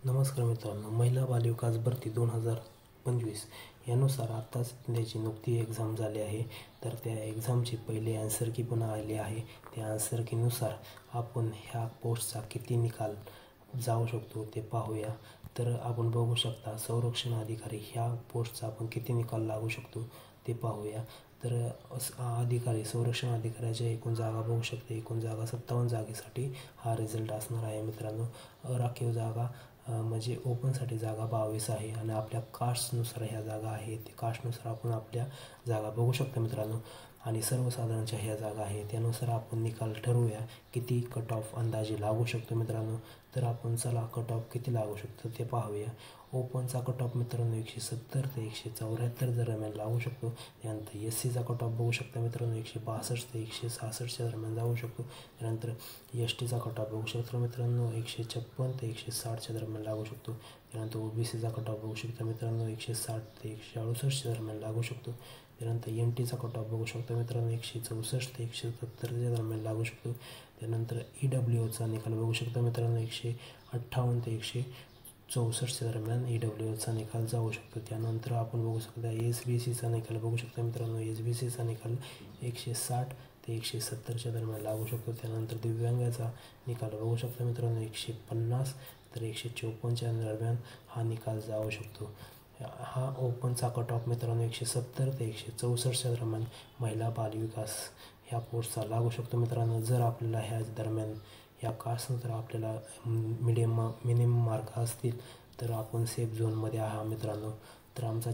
नमस्कार मित्रांनो, महिला बालविकास भरती 2025 यानुसार आत्ताच त्याची नुकती एक्झाम झाली आहे. तर त्या एक्झामची पहिली आन्सर की पण आली आहे. त्या आन्सर कीनुसार आपण ह्या पोस्टचा किती निकाल जाऊ शकतो ते पाहूया. तर आपण बघू शकता, संरक्षण अधिकारी ह्या पोस्टचा आपण किती निकाल लागू शकतो ते पाहूया. तर अधिकारी संरक्षण अधिकाऱ्याच्या एकूण जागा बघू शकते. एकूण जागा 57 जागेसाठी हा रिझल्ट असणार आहे मित्रांनो. राखीव जागा म्हणजे ओपनसाठी जागा 22 आहे आणि आपल्या कास्टनुसार ह्या जागा आहेत. कास्टनुसार आपण आपल्या जागा बघू शकतो मित्रांनो. आणि सर्वसाधारणच्या ह्या जागा आहेत. त्यानुसार आपण निकाल ठरवूया किती कट ऑफ अंदाजे लागू शकतो मित्रांनो. तर आपण चला कट ऑफ किती लागू शकतो ते पाहूया. ओपनचा कट ऑफ मित्रांनो 170 ते 174 दरम्यान लागू शकतो. त्यानंतर SCचा कट ऑफ बघू शकता मित्रांनो 162 ते 166च्या दरम्यान जाऊ शकतो. त्यानंतर STचा कट ऑफ बघू शकतो मित्रांनो 156 ते 160च्या दरम्यान लागू शकतो. त्यानंतर OBCचा कट ऑफ बघू शकता मित्रांनो 160 ते 168च्या दरम्यान लागू शकतो. त्यानंतर NTचा कट ऑफ बघू शकतो मित्रांनो 164 ते 170च्या दरम्यान लागू शकतो. त्यानंतर EWOचा निकाल बघू शकता मित्रांनो 158 ते 164च्या दरम्यान EWOचा निकाल जाऊ शकतो. त्यानंतर आपण बघू शकता SBCचा निकाल बघू शकता मित्रांनो. SBCचा निकाल 160 ते 170च्या दरम्यान लागू शकतो. त्यानंतर दिव्यांगाचा निकाल बघू शकता मित्रांनो 150 तर 154च्या दरम्यान हा निकाल जाऊ शकतो. हा ओपनचा कट ऑफ मित्रांनो 170 ते 164च्या दरम्यान महिला बालविकास ह्या पोस्टचा लागू शकतो मित्रांनो. जर आपल्याला ह्या दरम्यान या कास्टनंतर आपल्याला मिनिमम मार्क असतील तर आपण सेफ झोनमध्ये आहात मित्रांनो. तर आमचा